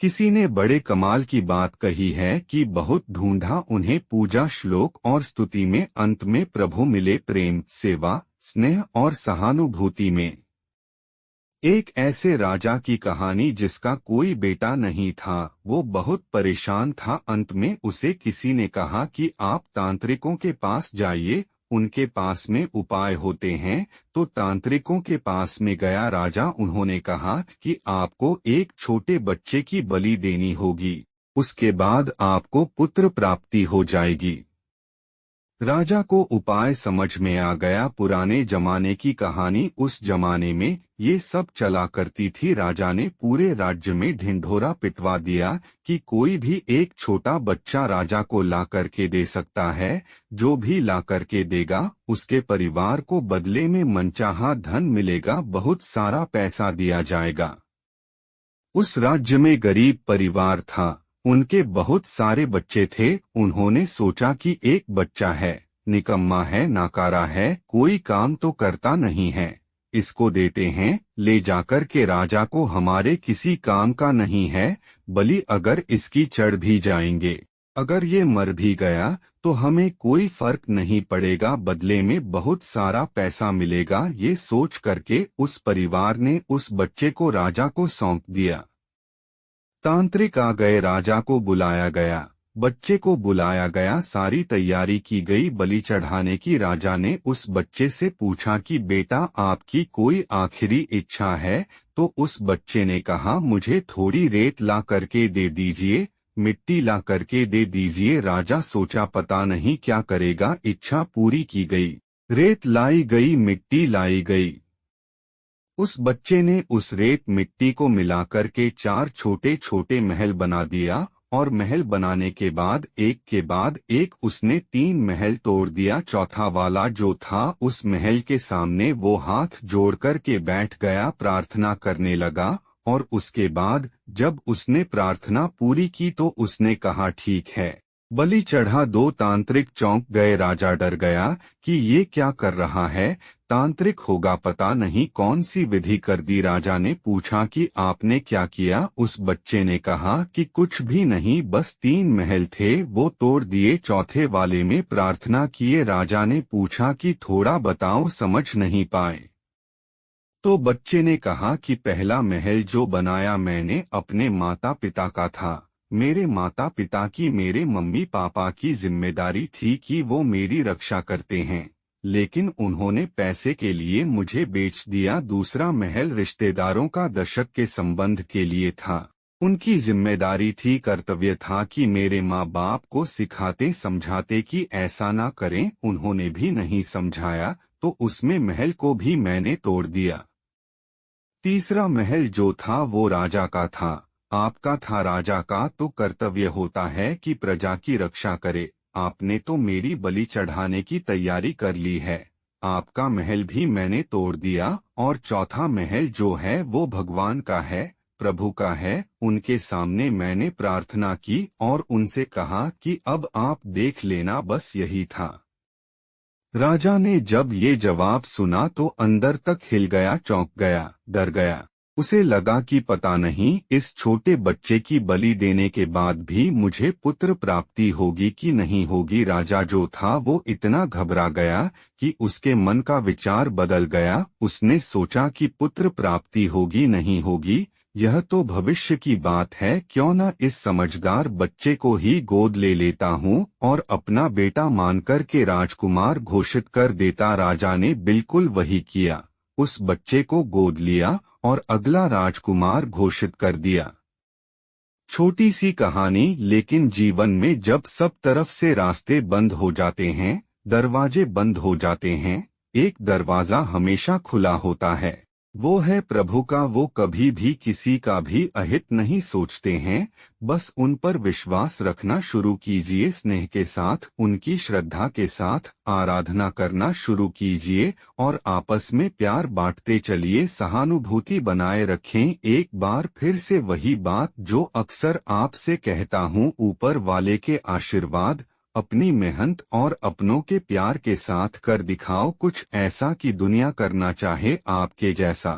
किसी ने बड़े कमाल की बात कही है कि बहुत ढूंढा उन्हें पूजा श्लोक और स्तुति में, अंत में प्रभु मिले प्रेम, सेवा, स्नेह और सहानुभूति में। एक ऐसे राजा की कहानी जिसका कोई बेटा नहीं था। वो बहुत परेशान था। अंत में उसे किसी ने कहा कि आप तांत्रिकों के पास जाइए, उनके पास में उपाय होते हैं। तो तांत्रिकों के पास में गया राजा। उन्होंने कहा कि आपको एक छोटे बच्चे की बलि देनी होगी, उसके बाद आपको पुत्र प्राप्ति हो जाएगी। राजा को उपाय समझ में आ गया। पुराने जमाने की कहानी। उस जमाने में ये सब चला करती थी। राजा ने पूरे राज्य में ढिंढोरा पिटवा दिया कि कोई भी एक छोटा बच्चा राजा को ला करके दे सकता है। जो भी ला करके देगा उसके परिवार को बदले में मनचाहा धन मिलेगा, बहुत सारा पैसा दिया जाएगा। उस राज्य में गरीब परिवार था, उनके बहुत सारे बच्चे थे। उन्होंने सोचा कि एक बच्चा है, निकम्मा है, नाकारा है, कोई काम तो करता नहीं है, इसको देते हैं, ले जाकर के राजा को हमारे किसी काम का नहीं है, बलि अगर इसकी चढ़ भी जाएंगे, अगर ये मर भी गया तो हमें कोई फर्क नहीं पड़ेगा, बदले में बहुत सारा पैसा मिलेगा। ये सोच करके उस परिवार ने उस बच्चे को राजा को सौंप दिया। तांत्रिक आ गए, राजा को बुलाया गया, बच्चे को बुलाया गया, सारी तैयारी की गई बलि चढ़ाने की। राजा ने उस बच्चे से पूछा कि बेटा आपकी कोई आखिरी इच्छा है? तो उस बच्चे ने कहा मुझे थोड़ी रेत ला करके दे दीजिए, मिट्टी ला करके दे दीजिए। राजा सोचा पता नहीं क्या करेगा। इच्छा पूरी की गई, रेत लाई गई, मिट्टी लाई गई। उस बच्चे ने उस रेत मिट्टी को मिलाकर के 4 छोटे छोटे महल बना दिया, और महल बनाने के बाद एक के बाद एक उसने 3 महल तोड़ दिया। चौथा वाला जो था उस महल के सामने वो हाथ जोड़कर के बैठ गया, प्रार्थना करने लगा। और उसके बाद जब उसने प्रार्थना पूरी की तो उसने कहा ठीक है, बलि चढ़ा दो। तांत्रिक चौंक गए, राजा डर गया कि ये क्या कर रहा है, तांत्रिक होगा, पता नहीं कौन सी विधि कर दी। राजा ने पूछा कि आपने क्या किया? उस बच्चे ने कहा कि कुछ भी नहीं, बस 3 महल थे वो तोड़ दिए, चौथे वाले में प्रार्थना किए। राजा ने पूछा कि थोड़ा बताओ, समझ नहीं पाए। तो बच्चे ने कहा कि पहला महल जो बनाया मैंने अपने माता पिता का था। मेरे माता पिता की, मेरे मम्मी पापा की जिम्मेदारी थी कि वो मेरी रक्षा करते हैं, लेकिन उन्होंने पैसे के लिए मुझे बेच दिया। दूसरा महल रिश्तेदारों का दशक के संबंध के लिए था, उनकी जिम्मेदारी थी, कर्तव्य था कि मेरे माँ बाप को सिखाते समझाते कि ऐसा ना करें, उन्होंने भी नहीं समझाया तो उसमें महल को भी मैंने तोड़ दिया। तीसरा महल जो था वो राजा का था, आपका था। राजा का तो कर्तव्य होता है कि प्रजा की रक्षा करे, आपने तो मेरी बलि चढ़ाने की तैयारी कर ली है, आपका महल भी मैंने तोड़ दिया। और चौथा महल जो है वो भगवान का है, प्रभु का है, उनके सामने मैंने प्रार्थना की और उनसे कहा कि अब आप देख लेना, बस यही था। राजा ने जब ये जवाब सुना तो अंदर तक हिल गया, चौंक गया, डर गया। उसे लगा कि पता नहीं इस छोटे बच्चे की बलि देने के बाद भी मुझे पुत्र प्राप्ति होगी कि नहीं होगी। राजा जो था वो इतना घबरा गया कि उसके मन का विचार बदल गया। उसने सोचा कि पुत्र प्राप्ति होगी नहीं होगी, यह तो भविष्य की बात है, क्यों न इस समझदार बच्चे को ही गोद ले लेता हूँ और अपना बेटा मानकर के राजकुमार घोषित कर देता। राजा ने बिल्कुल वही किया, उस बच्चे को गोद लिया और अगला राजकुमार घोषित कर दिया। छोटी सी कहानी, लेकिन जीवन में जब सब तरफ से रास्ते बंद हो जाते हैं, दरवाजे बंद हो जाते हैं, एक दरवाजा हमेशा खुला होता है, वो है प्रभु का। वो कभी भी किसी का भी अहित नहीं सोचते हैं, बस उन पर विश्वास रखना शुरू कीजिए, स्नेह के साथ, उनकी श्रद्धा के साथ आराधना करना शुरू कीजिए और आपस में प्यार बांटते चलिए, सहानुभूति बनाए रखें। एक बार फिर से वही बात जो अक्सर आपसे कहता हूँ, ऊपर वाले के आशीर्वाद, अपनी मेहनत और अपनों के प्यार के साथ कर दिखाओ कुछ ऐसा कि दुनिया करना चाहे आपके जैसा।